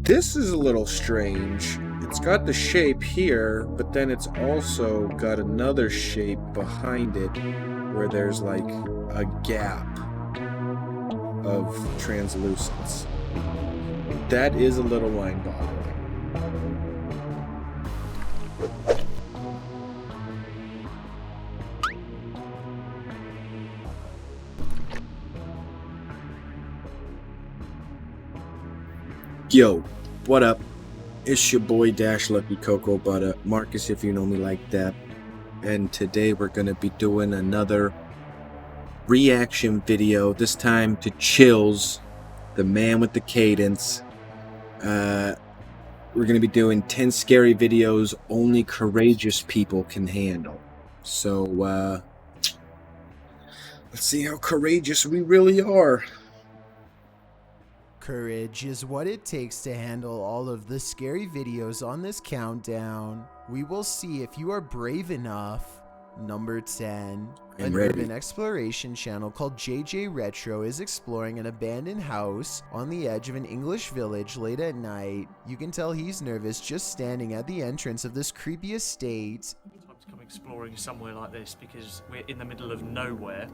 This is a little strange. It's got the shape here, but then it's also got another shape behind it where there's like a gap of translucence. That is a little mind-boggling. Yo, what up? It's your boy Dash Lucky Cocoa Butter, Marcus if you know me like that. And today we're going to be doing another reaction video, this time to Chills, the man with the cadence. We're going to be doing 10 scary videos only courageous people can handle. So, let's see how courageous we really are. Courage is what it takes to handle all of the scary videos on this countdown. We will see if you are brave enough. Number 10. An urban exploration channel called JJ Retro is exploring an abandoned house on the edge of an English village late at night. You can tell he's nervous just standing at the entrance of this creepy estate. Time to come exploring somewhere like this because we're in the middle of nowhere,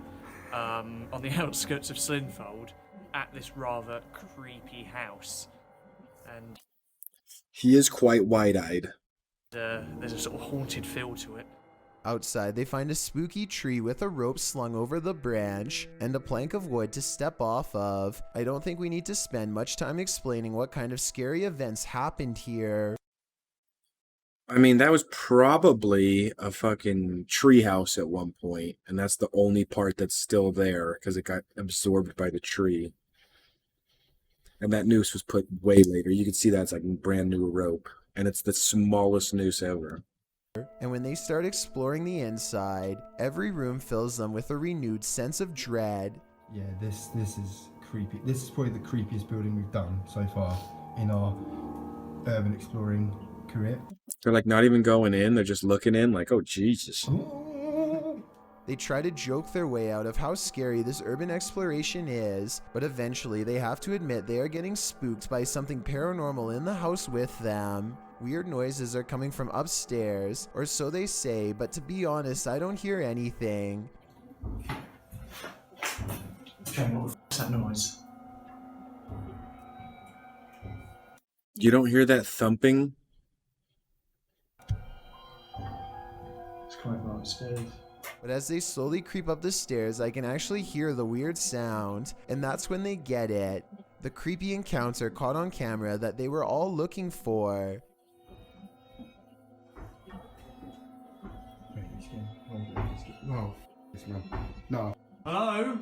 on the outskirts of Slinfold, at this rather creepy house, and He is quite wide-eyed. there's a sort of haunted feel to it. Outside, they find a spooky tree with a rope slung over the branch and a plank of wood to step off of. I don't think we need to spend much time explaining what kind of scary events happened here. I mean, that was probably a fucking treehouse at one point, and that's the only part that's still there because it got absorbed by the tree. And that noose was put way later. You can see that's like a brand new rope, and it's the smallest noose ever. And when they start exploring the inside, every room fills them with a renewed sense of dread. Yeah, this is creepy. This is probably the creepiest building we've done so far in our urban exploring career. They're like not even going in, they're just looking in like, oh Jesus. They try to joke their way out of how scary this urban exploration is, but eventually they have to admit they are getting spooked by something paranormal in the house with them. Weird noises are coming from upstairs, or so they say, but to be honest, I don't hear anything. Okay, what's that noise? You don't hear that thumping? It's quite right upstairs. But as they slowly creep up the stairs, I can actually hear the weird sound, and that's when they get it. The creepy encounter caught on camera that they were all looking for. No. Hello?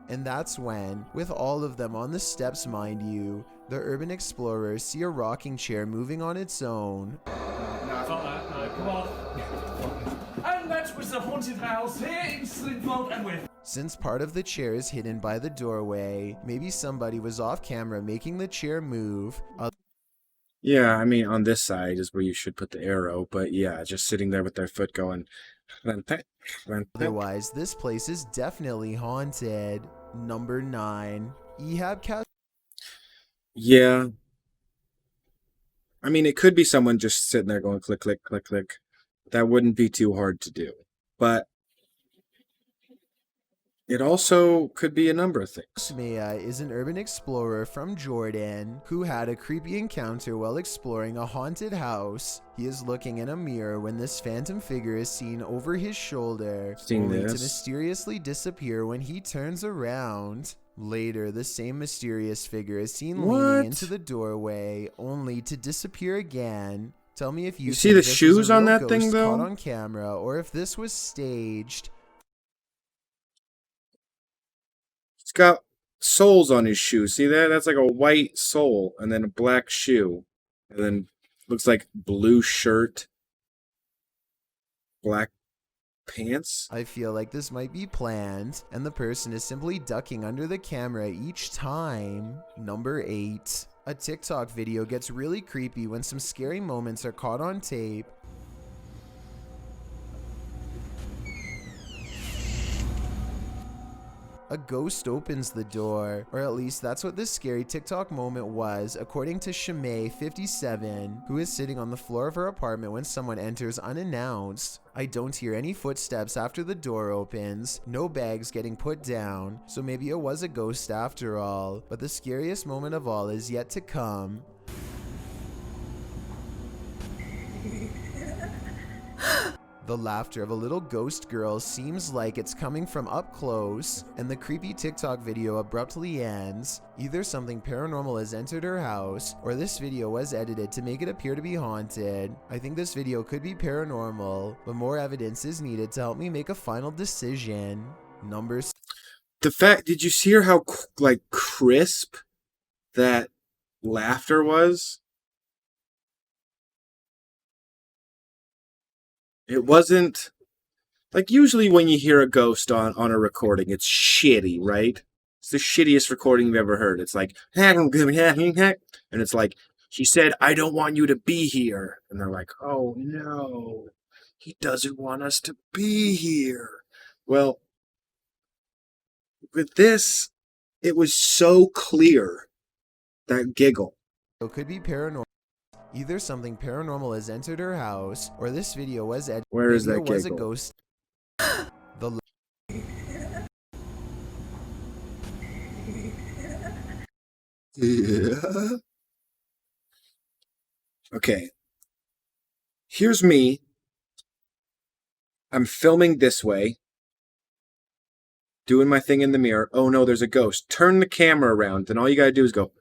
And that's when, with all of them on the steps mind you, the urban explorers see a rocking chair moving on its own. Fuck that, no, come on. And that was the haunted house here in Slinfold, and we're... Since part of the chair is hidden by the doorway, maybe somebody was off camera making the chair move. Yeah, I mean on this side is where you should put the arrow, but yeah, just sitting there with their foot going. Otherwise, this place is definitely haunted. Number 9. Yeah. I mean, it could be someone just sitting there going click, click, click, click. That wouldn't be too hard to do. But it also could be a number of things. Maya is an urban explorer from Jordan who had a creepy encounter while exploring a haunted house. He is looking in a mirror when this phantom figure is seen over his shoulder, only to mysteriously disappear when he turns around. Later, the same mysterious figure is seen leaning into the doorway, only to disappear again. Tell me if you see the shoes on that thing, though? Caught on camera, or if this was staged. It's got soles on his shoe. See that? That's like a white sole and then a black shoe. And then looks like blue shirt, black pants. I feel like this might be planned, and the person is simply ducking under the camera each time. Number 8. A TikTok video gets really creepy when some scary moments are caught on tape. A ghost opens the door, or at least that's what this scary TikTok moment was, according to Shimei57, who is sitting on the floor of her apartment when someone enters unannounced. I don't hear any footsteps after the door opens, no bags getting put down, so maybe it was a ghost after all. But the scariest moment of all is yet to come. The laughter of a little ghost girl seems like it's coming from up close, and the creepy TikTok video abruptly ends. Either something paranormal has entered her house, or this video was edited to make it appear to be haunted. I think this video could be paranormal, but more evidence is needed to help me make a final decision. The fact, did you hear how like crisp that laughter was? It wasn't like usually when you hear a ghost on a recording, it's shitty, right? It's the shittiest recording you've ever heard. It's like, and it's like, she said, I don't want you to be here. And they're like, oh no, he doesn't want us to be here. Well, with this, it was so clear, that giggle. It could be paranormal. Either something paranormal has entered her house, or this video was edited. Where is that was a giggle? ghost. Yeah. Okay. Here's me. I'm filming this way. Doing my thing in the mirror. Oh no, there's a ghost. Turn the camera around. Then all you gotta do is go.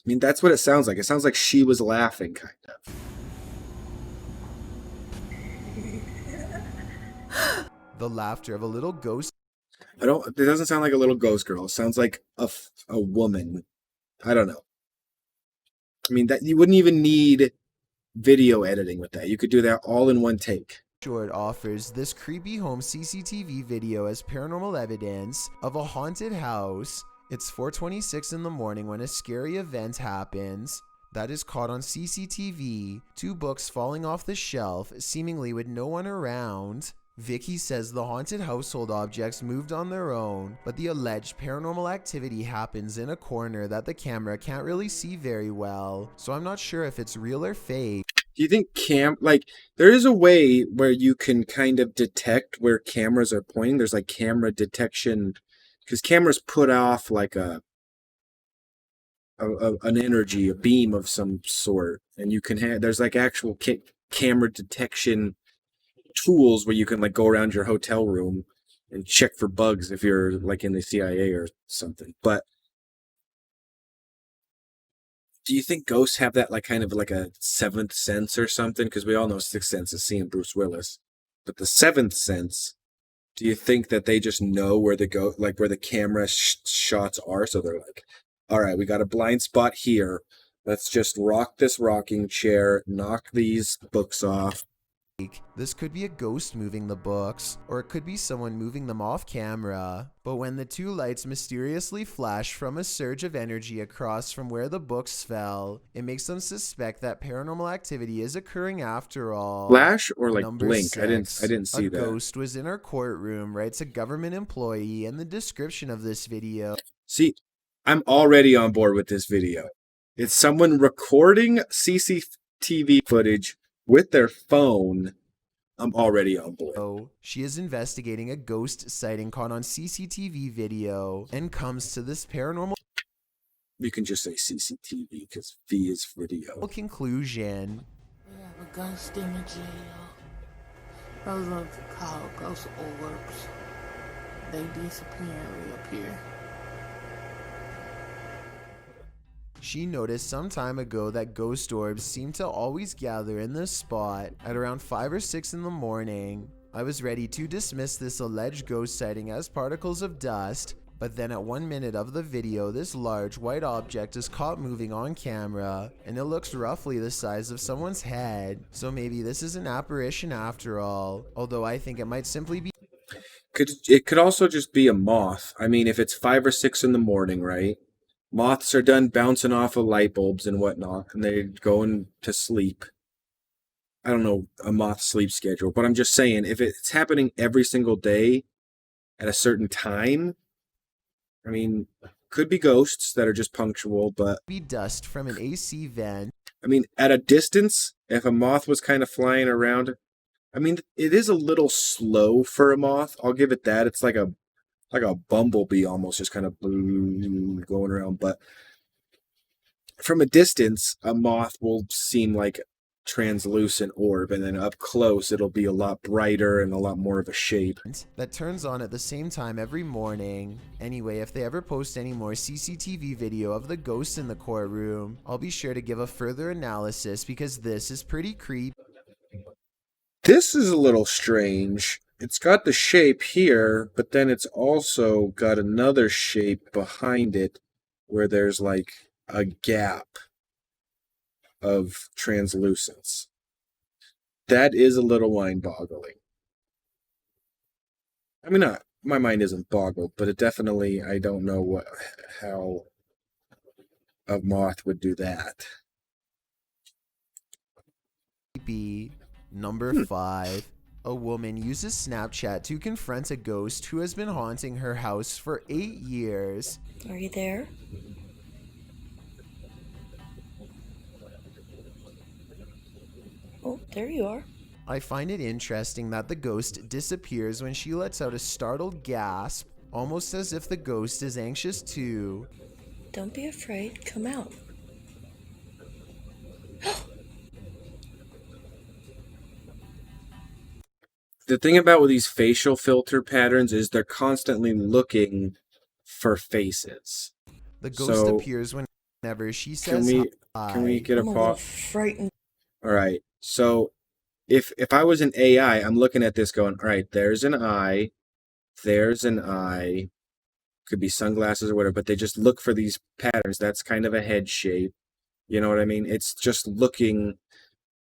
I mean, that's what it sounds like. It sounds like she was laughing, kind of. The laughter of a little ghost. It doesn't sound like a little ghost girl. It sounds like a woman. I don't know. I mean, that you wouldn't even need video editing with that. You could do that all in one take. Short offers this creepy home CCTV video as paranormal evidence of a haunted house. It's 4:26 in the morning when a scary event happens that is caught on CCTV. 2 books falling off the shelf, seemingly with no one around. Vicky says the haunted household objects moved on their own, but the alleged paranormal activity happens in a corner that the camera can't really see very well, so I'm not sure if it's real or fake. Do you think there is a way where you can kind of detect where cameras are pointing? There's like camera detection, because cameras put off like an energy, a beam of some sort, and you can have, there's like actual camera detection tools where you can like go around your hotel room and check for bugs if you're like in the CIA or something. But do you think ghosts have that like kind of like a 7th sense or something? Because we all know 6th Sense is seeing Bruce Willis, but the 7th sense, do you think that they just know where where the camera shots are? So they're like, all right, we got a blind spot here. Let's just rock this rocking chair, knock these books off. This could be a ghost moving the books, or it could be someone moving them off camera. But when the 2 lights mysteriously flash from a surge of energy across from where the books fell, it makes them suspect that paranormal activity is occurring after all. Flash or like Number blink? 6, I didn't see that. A ghost was in our courtroom, writes a government employee in the description of this video. See, I'm already on board with this video. It's someone recording CCTV footage with their phone. I'm already on board. She is investigating a ghost sighting caught on CCTV video and comes to this paranormal You can just say CCTV because V is video. conclusion. We have a ghost in the jail. Those are called ghost orbs. They disappear and reappear. She noticed some time ago that ghost orbs seem to always gather in this spot at around 5 or 6 in the morning. I was ready to dismiss this alleged ghost sighting as particles of dust, but then at 1 minute of the video, this large white object is caught moving on camera, and it looks roughly the size of someone's head. So maybe this is an apparition after all, although I think it might simply be. It could also just be a moth. I mean, if it's 5 or 6 in the morning, right? Moths are done bouncing off of light bulbs and whatnot, and they're going to sleep. I don't know a moth sleep schedule, but I'm just saying if it's happening every single day at a certain time, I mean, could be ghosts that are just punctual, but Be dust from an AC vent. I mean, at a distance, if a moth was kind of flying around, I mean, it is a little slow for a moth. I'll give it that. It's like a bumblebee almost, just kind of going around. But from a distance, a moth will seem like translucent orb, and then up close it'll be a lot brighter and a lot more of a shape that turns on at the same time every morning. Anyway, if they ever post any more CCTV video of the ghosts in the courtroom, I'll be sure to give a further analysis because this is pretty creepy. This is a little strange. It's got the shape here, but then it's also got another shape behind it where there's like a gap of translucence. That is a little mind-boggling. I mean, my mind isn't boggled, but it definitely, I don't know how a moth would do that. Number 5. A woman uses Snapchat to confront a ghost who has been haunting her house for 8 years. Are you there? Oh, there you are. I find it interesting that the ghost disappears when she lets out a startled gasp, almost as if the ghost is anxious too. Don't be afraid. Come out. The thing about with these facial filter patterns is they're constantly looking for faces. The ghost appears whenever she says hi. Can we get a I'm a little pause? frightened. All right. So if I was an AI, I'm looking at this going, all right, there's an eye, could be sunglasses or whatever, but they just look for these patterns. That's kind of a head shape. You know what I mean? It's just looking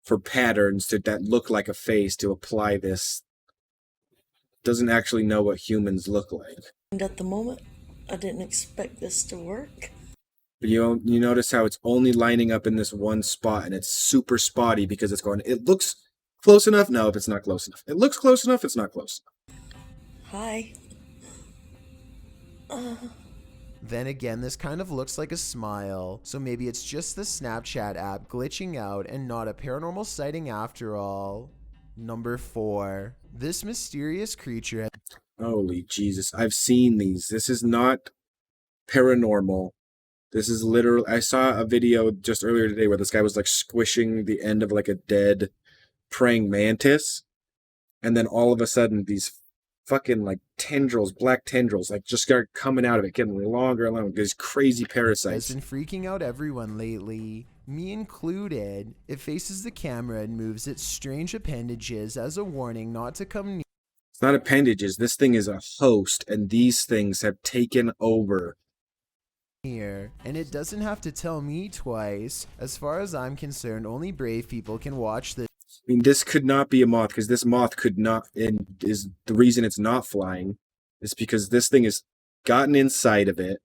for patterns that look like a face to apply this. Doesn't actually know what humans look like. And at the moment, I didn't expect this to work. But you notice how it's only lining up in this one spot, and it's super spotty because it's going, it looks close enough. No, if it's not close enough. It looks close enough. It's not close enough. Hi. Then again, this kind of looks like a smile, so maybe it's just the Snapchat app glitching out and not a paranormal sighting after all. Number 4. This mysterious creature. Holy Jesus. I've seen these. This is not paranormal. This is literally, I saw a video just earlier today where this guy was like squishing the end of like a dead praying mantis. And then all of a sudden these fucking like tendrils, black tendrils, like just start coming out of it, getting longer and longer. These crazy parasites. Has been freaking out everyone lately, me included. It faces the camera and moves its strange appendages as a warning not to come near. It's not appendages. This thing is a host, and these things have taken over. And it doesn't have to tell me twice. As far as I'm concerned, only brave people can watch this. I mean, this could not be a moth, because this moth could not, and is the reason it's not flying is because this thing has gotten inside of it,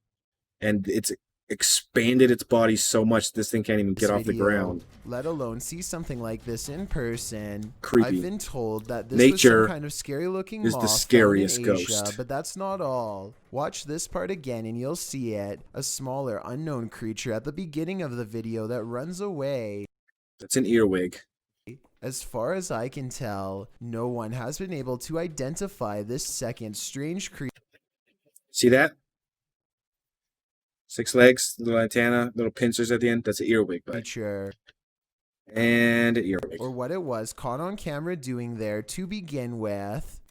and it's expanded its body so much this thing can't even get off the ground. Let alone see something like this in person. Creepy. I've been told that this Nature was some kind of scary-looking is moth the scariest found in Asia, ghost. but that's not all. Watch this part again and you'll see it. A smaller, unknown creature at the beginning of the video that runs away. That's an earwig. As far as I can tell, no one has been able to identify this second strange creature. See that? 6 legs, little antenna, little pincers at the end. That's an earwig, bud. And an earwig. Or what it was caught on camera doing there to begin with.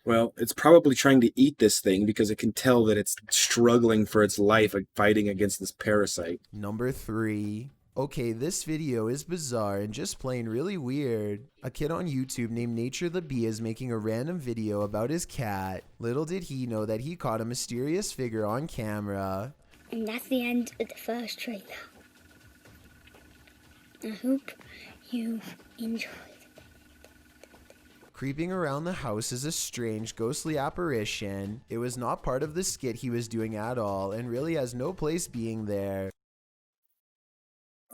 Well, it's probably trying to eat this thing because it can tell that it's struggling for its life, like fighting against this parasite. Number 3. Okay, this video is bizarre and just plain really weird. A kid on YouTube named Nature the Bee is making a random video about his cat. Little did he know that he caught a mysterious figure on camera. And that's the end of the first trailer. I hope you've enjoyed. Creeping around the house is a strange, ghostly apparition. It was not part of the skit he was doing at all, and really has no place being there.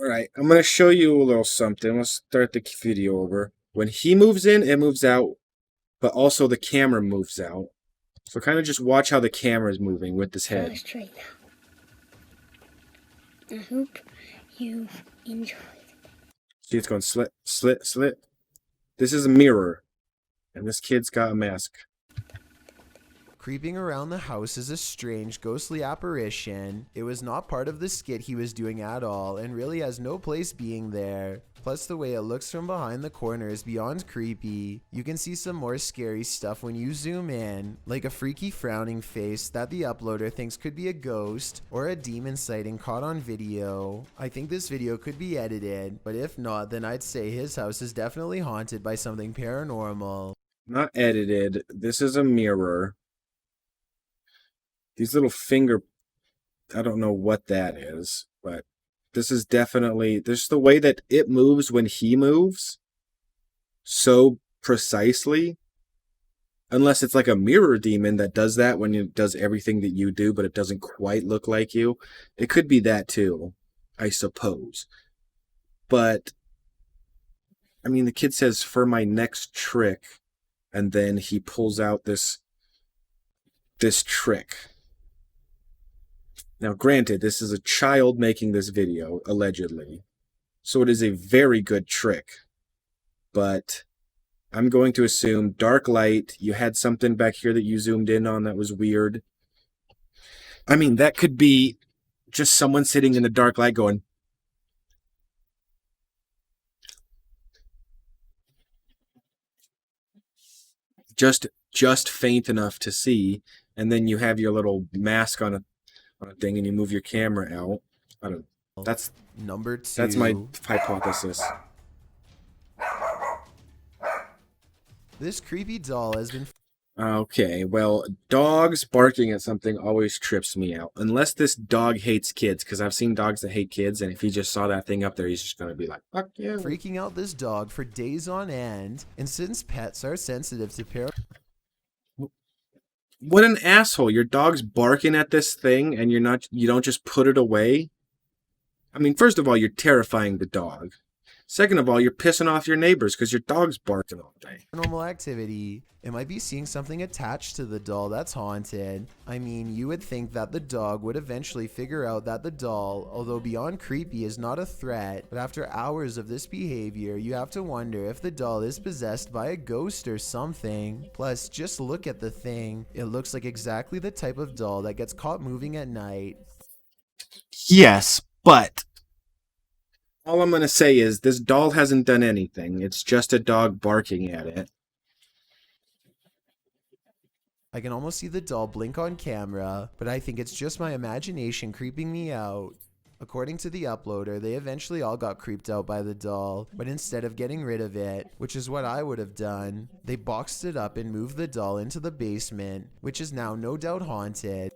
Alright, I'm going to show you a little something. Let's start the video over. When he moves in, it moves out, but also the camera moves out. So kind of just watch how the camera is moving with this head. First trailer. I hope you've enjoyed. See, it's going slit, slit, slit. This is a mirror, and this kid's got a mask. Creeping around the house is a strange, ghostly apparition. It was not part of the skit he was doing at all, and really has no place being there. Plus, the way it looks from behind the corner is beyond creepy. You can see some more scary stuff when you zoom in, like a freaky frowning face that the uploader thinks could be a ghost, or a demon sighting caught on video. I think this video could be edited, but if not, then I'd say his house is definitely haunted by something paranormal. Not edited. This is a mirror. These little finger, I don't know what that is, but this is definitely, there's the way that it moves when he moves so precisely, unless it's like a mirror demon that does that when it does everything that you do, but it doesn't quite look like you. It could be that too, I suppose. But, I mean, the kid says, for my next trick, and then he pulls out this trick. Now, granted, this is a child making this video, allegedly, so it is a very good trick, but I'm going to assume dark light, you had something back here that you zoomed in on that was weird. I mean, that could be just someone sitting in the dark light going, just faint enough to see, and then you have your little mask on a thing and you move your camera out. I don't know. That's Number 2. That's my hypothesis. This creepy doll has been Okay, well, dogs barking at something always trips me out. Unless this dog hates kids, because I've seen dogs that hate kids, and if he just saw that thing up there, he's just going to be like, fuck you. freaking out this dog for days on end, and since pets are sensitive to What an asshole. Your dog's barking at this thing and you don't just put it away. I mean, first of all, you're terrifying the dog. Second of all, you're pissing off your neighbors because your dog's barking all day. paranormal activity, it might be seeing something attached to the doll that's haunted. I mean, you would think that the dog would eventually figure out that the doll, although beyond creepy, is not a threat, but after hours of this behavior, you have to wonder if the doll is possessed by a ghost or something. Plus, just look at the thing. It looks like exactly the type of doll that gets caught moving at night. Yes, but all I'm going to say is this doll hasn't done anything. It's just a dog barking at it. I can almost see the doll blink on camera, but I think it's just my imagination creeping me out. According to the uploader, they eventually all got creeped out by the doll, but instead of getting rid of it, which is what I would have done, they boxed it up and moved the doll into the basement, which is now no doubt haunted.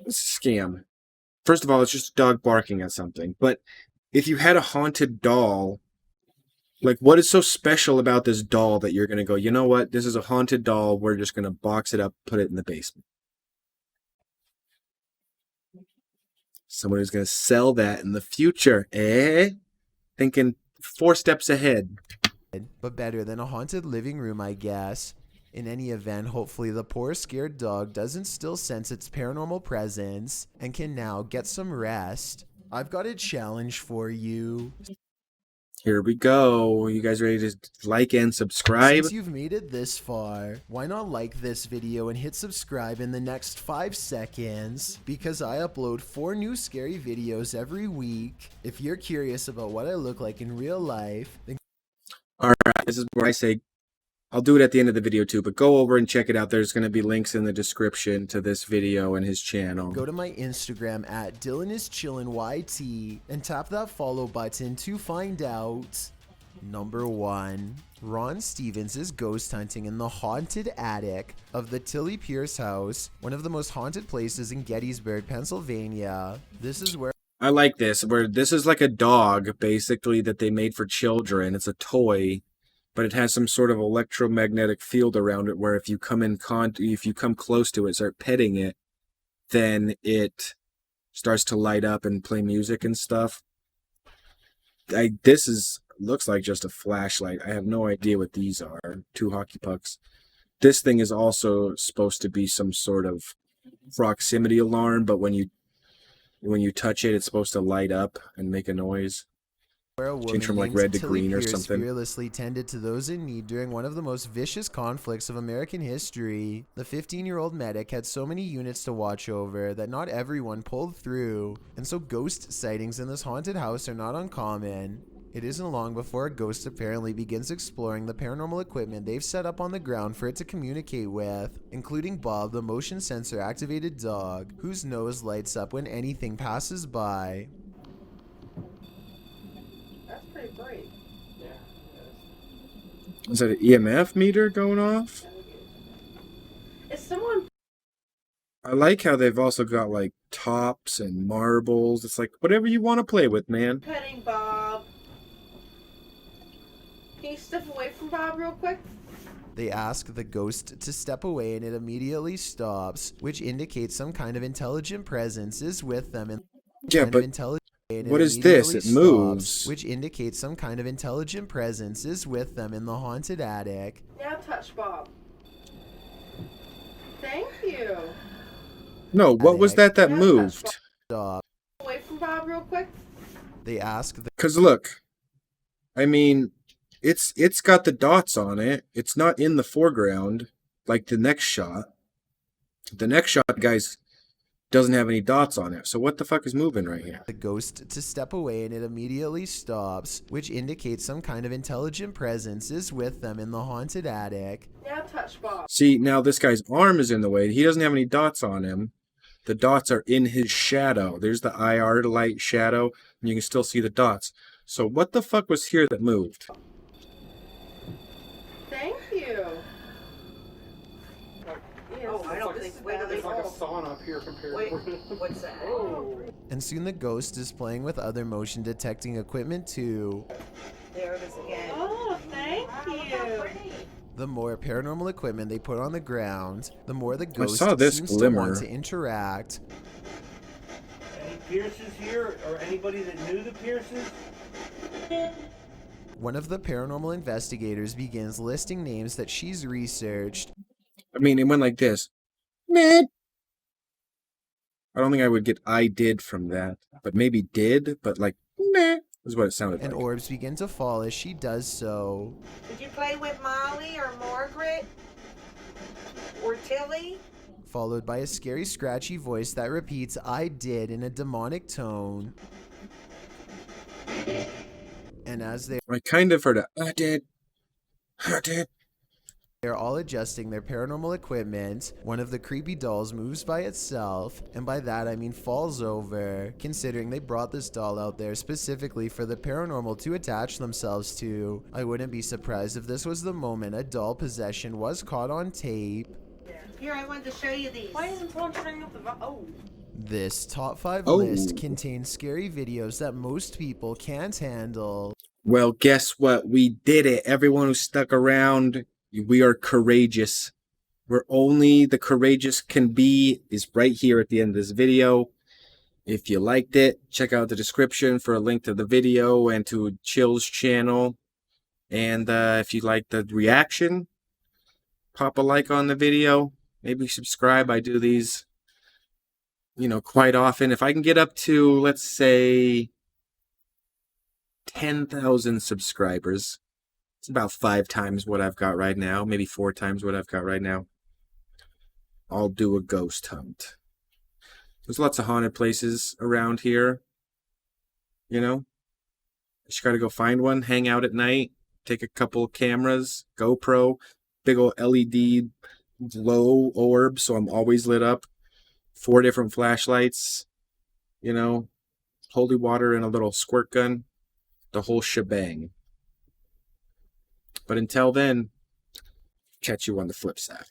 It's a scam. First of all, it's just a dog barking at something. But if you had a haunted doll, like, what is so special about this doll that you're going to go, you know what? This is a haunted doll. We're just going to box it up, put it in the basement. Someone who's going to sell that in the future, eh? Thinking 4 steps ahead. But better than a haunted living room, I guess. In any event, hopefully the poor scared dog doesn't still sense its paranormal presence and can now get some rest. I've got a challenge for you. Here we go. You guys ready to like and subscribe? Since you've made it this far, why not like this video and hit subscribe in the next 5 seconds? Because I upload 4 new scary videos every week. If you're curious about what I look like in real life, then Alright, this is where I say, I'll do it at the end of the video too, but go over and check it out. There's going to be links in the description to this video and his channel. go to my Instagram at DylanIsChillinYT and tap that follow button to find out. Number 1. Ron Stevens is ghost hunting in the haunted attic of the Tilly Pierce house, one of the most haunted places in Gettysburg, Pennsylvania. This is where I like this, where this is like a dog, basically, that they made for children. It's a toy, but it has some sort of electromagnetic field around it where if you come close to it, start petting it, then it starts to light up and play music and stuff. This looks like just a flashlight. I have no idea what these are. 2 hockey pucks. This thing is also supposed to be some sort of proximity alarm, but when you touch it, it's supposed to light up and make a noise. Where a woman Change from like named red to Tilly green or Pierce something. fearlessly tended to those in need during one of the most vicious conflicts of American history. The 15-year-old medic had so many units to watch over that not everyone pulled through, and so ghost sightings in this haunted house are not uncommon. It isn't long before a ghost apparently begins exploring the paranormal equipment they've set up on the ground for it to communicate with, including Bob, the motion sensor activated dog, whose nose lights up when anything passes by. That's pretty bright. Is that an EMF meter going off? Is someone... I like how they've also got like tops and marbles. It's like whatever you want to play with, man. petting Bob? Can you step away from Bob real quick? They ask the ghost to step away and it immediately stops, which indicates some kind of intelligent presence is with them. Yeah, but what is this? It moves. Which indicates some kind of intelligent presence is with them in the haunted attic. Now touch Bob. Thank you. No, what was that Now moved? touch Stop. Bob. Away from Bob real quick. They ask the Because look, I mean, it's got the dots on it. It's not in the foreground like the next shot. The next shot, guys, doesn't have any dots on it. So what the fuck is moving right here? the ghost to step away and it immediately stops, which indicates some kind of intelligent presence is with them in the haunted attic. Now touch Bob. See, now this guy's arm is in the way. He doesn't have any dots on him. The dots are in his shadow. There's the IR light shadow, and you can still see the dots. So what the fuck was here that moved? Thank you. Oh, I don't think. Wait, there's like a sauna up here compared Wait, what's that? And soon the ghost is playing with other motion detecting equipment too. There it is again. Oh, thank you. The more paranormal equipment they put on the ground, the more the ghost saw this seems glimmer. to want to interact. Any Pierces here, or anybody that knew the Pierces? One of the paranormal investigators begins listing names that she's researched. I mean, it went like this. Meh. I don't think I would get I did from that, but maybe did, but like, meh, is what it sounded And like. orbs begin to fall as she does so. Did you play with Molly or Margaret? Or Tilly? Followed by a scary scratchy voice that repeats I did in a demonic tone. And as I kind of heard a I did. they're all adjusting their paranormal equipment, one of the creepy dolls moves by itself, and by that I mean falls over, considering they brought this doll out there specifically for the paranormal to attach themselves to. I wouldn't be surprised if this was the moment a doll possession was caught on tape. Here, I wanted to show you these. Why isn't someone turning up the This top 5 Oh. list contains scary videos that most people can't handle. Well, guess what? We did it. Everyone who stuck around, we are courageous. Where only the courageous can be is right here at the end of this video. If you liked it, check out the description for a link to the video and to Chill's channel. And if you like the reaction, pop a like on the video. Maybe subscribe. I do these, quite often. If I can get up to, let's say, 10,000 subscribers, it's about 5 times what I've got right now, maybe 4 times what I've got right now, I'll do a ghost hunt. There's lots of haunted places around here, Just gotta go find one, hang out at night, take a couple cameras, GoPro, big old LED glow orb, so I'm always lit up, 4 different flashlights, holy water and a little squirt gun, the whole shebang. But until then, catch you on the flip side.